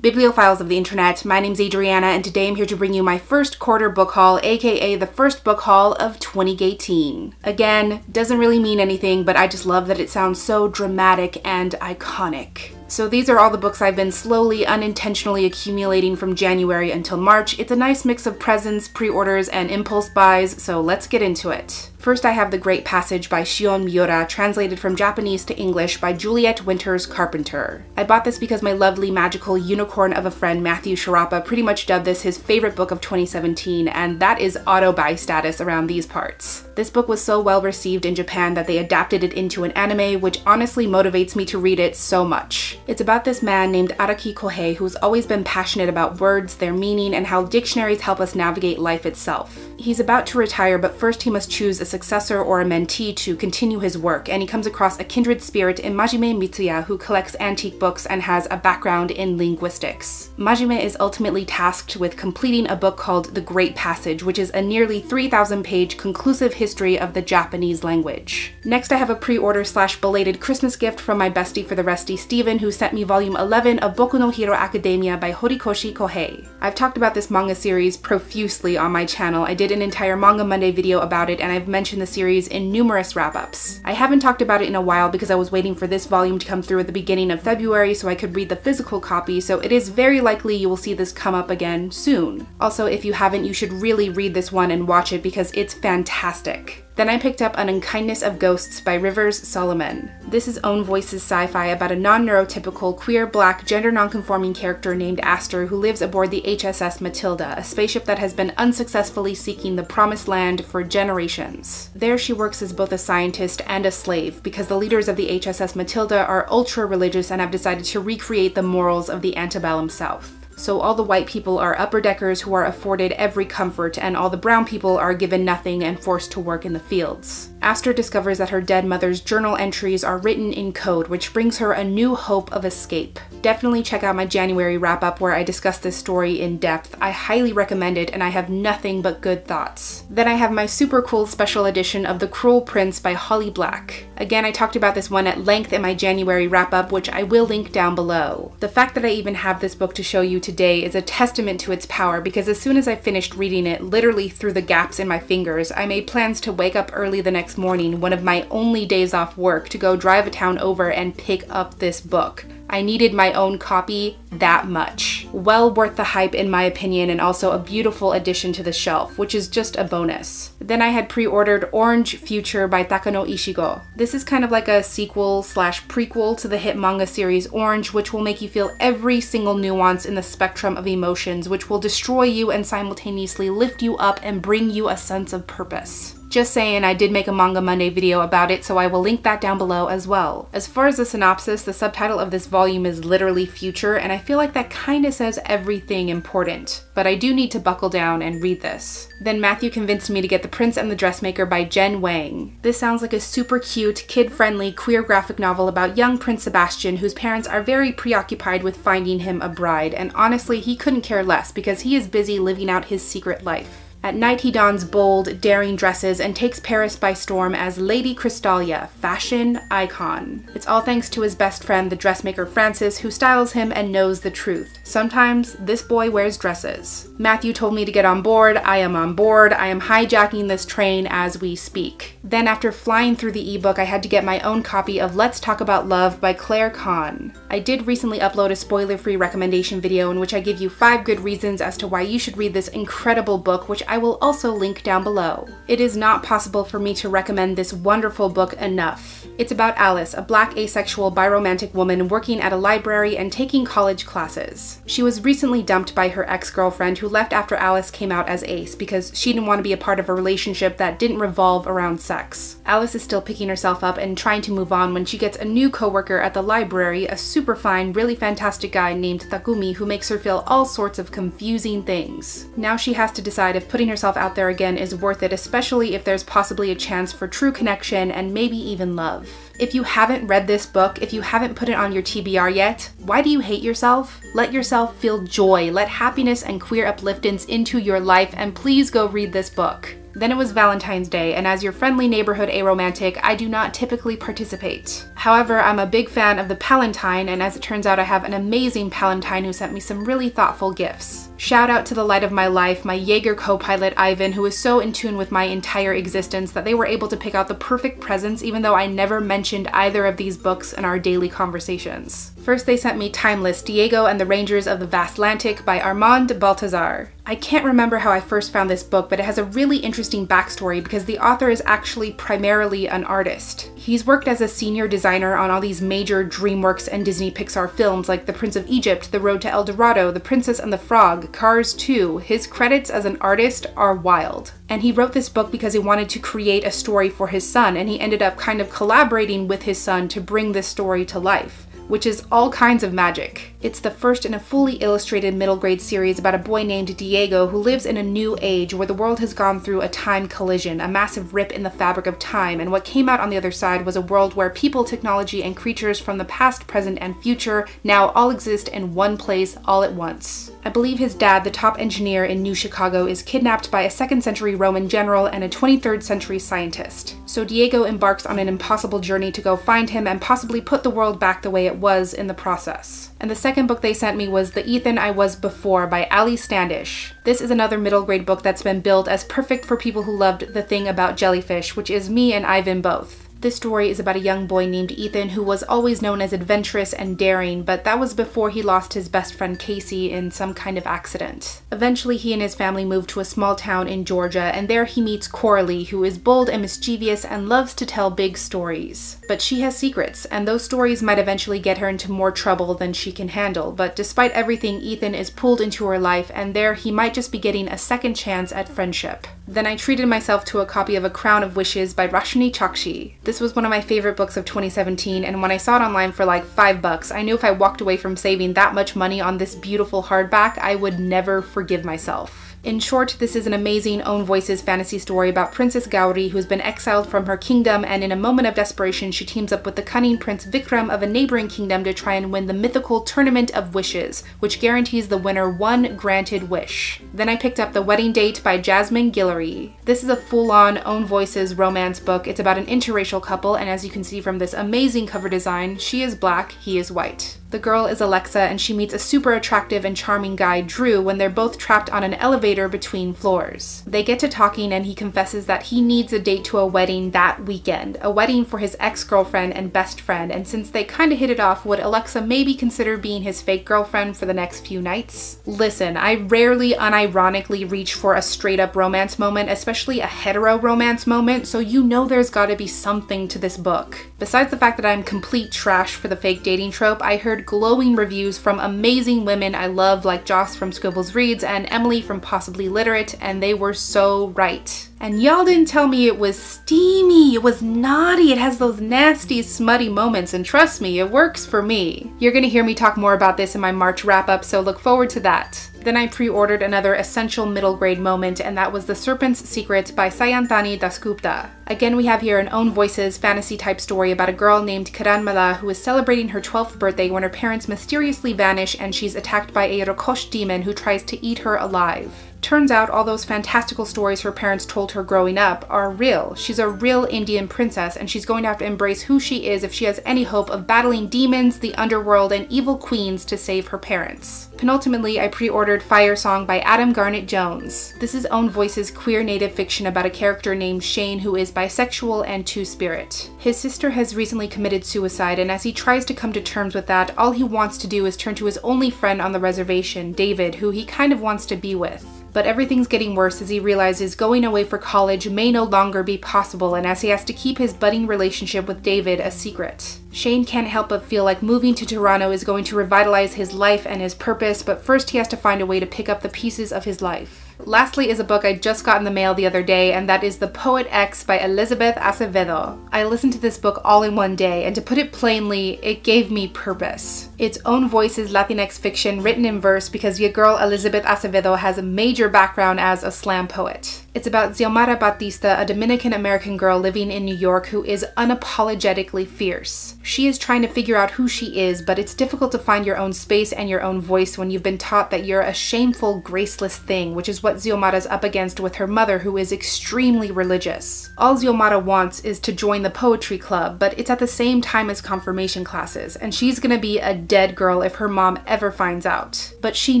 Bibliophiles of the internet, my name's Adriana, and today I'm here to bring you my first quarter book haul, aka the first book haul of 2018. Again, doesn't really mean anything, but I just love that it sounds so dramatic and iconic. So these are all the books I've been slowly, unintentionally accumulating from January until March. It's a nice mix of presents, pre-orders, and impulse buys, so let's get into it. First, I have The Great Passage by Shion Miura, translated from Japanese to English by Juliet Winters Carpenter. I bought this because my lovely magical unicorn of a friend Matthew Sharapa pretty much dubbed this his favorite book of 2017, and that is auto-buy status around these parts. This book was so well received in Japan that they adapted it into an anime, which honestly motivates me to read it so much. It's about this man named Araki Kohei who's always been passionate about words, their meaning, and how dictionaries help us navigate life itself. He's about to retire, but first he must choose a successor or a mentee to continue his work, and he comes across a kindred spirit in Majime Mitsuya who collects antique books and has a background in linguistics. Majime is ultimately tasked with completing a book called The Great Passage, which is a nearly 3,000-page conclusive history of the Japanese language. Next, I have a pre-order / belated Christmas gift from my bestie for the resty Steven, who sent me volume 11 of Boku no Hero Academia by Horikoshi Kohei. I've talked about this manga series profusely on my channel. I did an entire Manga Monday video about it, and I've mentioned the series in numerous wrap-ups. I haven't talked about it in a while because I was waiting for this volume to come through at the beginning of February so I could read the physical copy, so it is very likely you will see this come up again soon. Also, if you haven't, you should really read this one and watch it because it's fantastic. Then I picked up An Unkindness of Ghosts by Rivers Solomon. This is Own Voices sci-fi about a non-neurotypical, queer, black, gender non-conforming character named Aster who lives aboard the HSS Matilda, a spaceship that has been unsuccessfully seeking the promised land for generations. There she works as both a scientist and a slave because the leaders of the HSS Matilda are ultra-religious and have decided to recreate the morals of the antebellum South. So all the white people are upper deckers who are afforded every comfort, and all the brown people are given nothing and forced to work in the fields. Aster discovers that her dead mother's journal entries are written in code, which brings her a new hope of escape. Definitely check out my January wrap-up where I discuss this story in depth. I highly recommend it, and I have nothing but good thoughts. Then I have my super cool special edition of The Cruel Prince by Holly Black. Again, I talked about this one at length in my January wrap-up, which I will link down below. The fact that I even have this book to show you today is a testament to its power because as soon as I finished reading it, literally through the gaps in my fingers, I made plans to wake up early the next morning, one of my only days off work, to go drive a town over and pick up this book. I needed my own copy that much. Well worth the hype in my opinion, and also a beautiful addition to the shelf, which is just a bonus. Then I had pre-ordered Orange Future by Takano Ishigo. This is kind of like a sequel / prequel to the hit manga series Orange, which will make you feel every single nuance in the spectrum of emotions, which will destroy you and simultaneously lift you up and bring you a sense of purpose. Just saying, I did make a Manga Monday video about it, so I will link that down below as well. As far as the synopsis, the subtitle of this volume is literally Future, and I feel like that kinda says everything important. But I do need to buckle down and read this. Then Matthew convinced me to get The Prince and the Dressmaker by Jen Wang. This sounds like a super cute, kid-friendly, queer graphic novel about young Prince Sebastian whose parents are very preoccupied with finding him a bride, and honestly, he couldn't care less because he is busy living out his secret life. At night he dons bold, daring dresses and takes Paris by storm as Lady Crystalia, fashion icon. It's all thanks to his best friend, the dressmaker Francis, who styles him and knows the truth. Sometimes this boy wears dresses. Matthew told me to get on board. I am on board. I am hijacking this train as we speak. Then after flying through the ebook, I had to get my own copy of Let's Talk About Love by Claire Kahn. I did recently upload a spoiler-free recommendation video in which I give you 5 good reasons as to why you should read this incredible book, which I will also link down below. It is not possible for me to recommend this wonderful book enough. It's about Alice, a black asexual biromantic woman working at a library and taking college classes. She was recently dumped by her ex-girlfriend who left after Alice came out as ace because she didn't want to be a part of a relationship that didn't revolve around sex. Alice is still picking herself up and trying to move on when she gets a new coworker at the library, a super fine, really fantastic guy named Takumi who makes her feel all sorts of confusing things. Now she has to decide if putting herself out there again is worth it, especially if there's possibly a chance for true connection and maybe even love. If you haven't read this book, if you haven't put it on your TBR yet, why do you hate yourself? Let yourself feel joy, let happiness and queer upliftance into your life, and please go read this book. Then it was Valentine's Day, and as your friendly neighborhood aromantic, I do not typically participate. However, I'm a big fan of the Palantine, and as it turns out, I have an amazing Palantine who sent me some really thoughtful gifts. Shout out to the light of my life, my Jaeger co-pilot Ivan, who is so in tune with my entire existence that they were able to pick out the perfect presents even though I never mentioned either of these books in our daily conversations. First, they sent me Timeless, Diego and the Rangers of the Vastlantic by Armand Baltazar. I can't remember how I first found this book, but it has a really interesting backstory because the author is actually primarily an artist. He's worked as a senior designer on all these major DreamWorks and Disney Pixar films like The Prince of Egypt, The Road to El Dorado, The Princess and the Frog, Cars 2. His credits as an artist are wild. And he wrote this book because he wanted to create a story for his son, and he ended up kind of collaborating with his son to bring this story to life, which is all kinds of magic. It's the first in a fully illustrated middle grade series about a boy named Diego who lives in a new age where the world has gone through a time collision, a massive rip in the fabric of time, and what came out on the other side was a world where people, technology, and creatures from the past, present, and future now all exist in one place all at once. I believe his dad, the top engineer in New Chicago, is kidnapped by a 2nd century Roman general and a 23rd century scientist. So Diego embarks on an impossible journey to go find him and possibly put the world back the way it was in the process. And the second book they sent me was The Ethan I Was Before by Ali Standish. This is another middle grade book that's been billed as perfect for people who loved The Thing About Jellyfish, which is me and Ivan both. This story is about a young boy named Ethan who was always known as adventurous and daring, but that was before he lost his best friend Casey in some kind of accident. Eventually, he and his family moved to a small town in Georgia, and there he meets Coralie, who is bold and mischievous and loves to tell big stories. But she has secrets, and those stories might eventually get her into more trouble than she can handle. But despite everything, Ethan is pulled into her life, and there he might just be getting a second chance at friendship. Then I treated myself to a copy of A Crown of Wishes by Roshni Chokshi. This was one of my favorite books of 2017, and when I saw it online for like $5, I knew if I walked away from saving that much money on this beautiful hardback, I would never forgive myself. In short, this is an amazing Own Voices fantasy story about Princess Gauri, who's been exiled from her kingdom, and in a moment of desperation, she teams up with the cunning Prince Vikram of a neighboring kingdom to try and win the mythical Tournament of Wishes, which guarantees the winner one granted wish. Then I picked up The Wedding Date by Jasmine Guillory. This is a full-on Own Voices romance book. It's about an interracial couple, and as you can see from this amazing cover design, she is black, he is white. The girl is Alexa, and she meets a super attractive and charming guy, Drew, when they're both trapped on an elevator between floors. They get to talking, and he confesses that he needs a date to a wedding that weekend, a wedding for his ex-girlfriend and best friend, and since they kinda hit it off, would Alexa maybe consider being his fake girlfriend for the next few nights? Listen, I rarely unironically reach for a straight-up romance moment, especially a hetero romance moment, so you know there's gotta be something to this book. Besides the fact that I'm complete trash for the fake dating trope, I heard glowing reviews from amazing women I love like Joss from Scribbles Reads and Emily from Possibly Literate, and they were so right. And y'all didn't tell me it was steamy, it was naughty, it has those nasty, smutty moments, and trust me, it works for me. You're gonna hear me talk more about this in my March wrap-up, so look forward to that. Then I pre-ordered another essential middle grade moment, and that was The Serpent's Secret by Sayantani Dasgupta. Again, we have here an Own Voices fantasy type story about a girl named Kiranmala who is celebrating her 12th birthday when her parents mysteriously vanish and she's attacked by a Rakosh demon who tries to eat her alive. Turns out all those fantastical stories her parents told her growing up are real. She's a real Indian princess, and she's going to have to embrace who she is if she has any hope of battling demons, the underworld, and evil queens to save her parents. Penultimately, I pre-ordered Fire Song by Adam Garnett Jones. This is Own Voices queer native fiction about a character named Shane who is bisexual and two-spirit. His sister has recently committed suicide, and as he tries to come to terms with that, all he wants to do is turn to his only friend on the reservation, David, who he kind of wants to be with. But everything's getting worse as he realizes going away for college may no longer be possible, and as he has to keep his budding relationship with David a secret. Shane can't help but feel like moving to Toronto is going to revitalize his life and his purpose, but first he has to find a way to pick up the pieces of his life. Lastly is a book I just got in the mail the other day, and that is The Poet X by Elizabeth Acevedo. I listened to this book all in one day, and to put it plainly, it gave me purpose. It's Own Voices Latinx fiction written in verse because your girl Elizabeth Acevedo has a major background as a slam poet. It's about Xiomara Batista, a Dominican-American girl living in New York who is unapologetically fierce. She is trying to figure out who she is, but it's difficult to find your own space and your own voice when you've been taught that you're a shameful, graceless thing, which is what Xiomara's up against with her mother, who is extremely religious. All Xiomara wants is to join the poetry club, but it's at the same time as confirmation classes, and she's gonna be a dead girl if her mom ever finds out. But she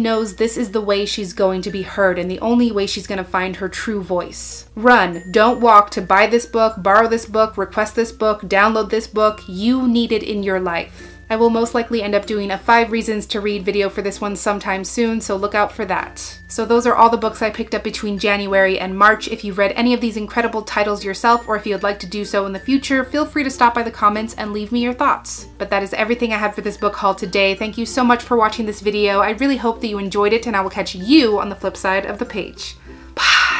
knows this is the way she's going to be heard and the only way she's gonna find her true voice. Run, don't walk to buy this book, borrow this book, request this book, download this book. You need it in your life. I will most likely end up doing a 5 reasons to read video for this one sometime soon, so look out for that. So those are all the books I picked up between January and March. If you've read any of these incredible titles yourself, or if you would like to do so in the future, feel free to stop by the comments and leave me your thoughts. But that is everything I had for this book haul today. Thank you so much for watching this video. I really hope that you enjoyed it, and I will catch you on the flip side of the page. Bye!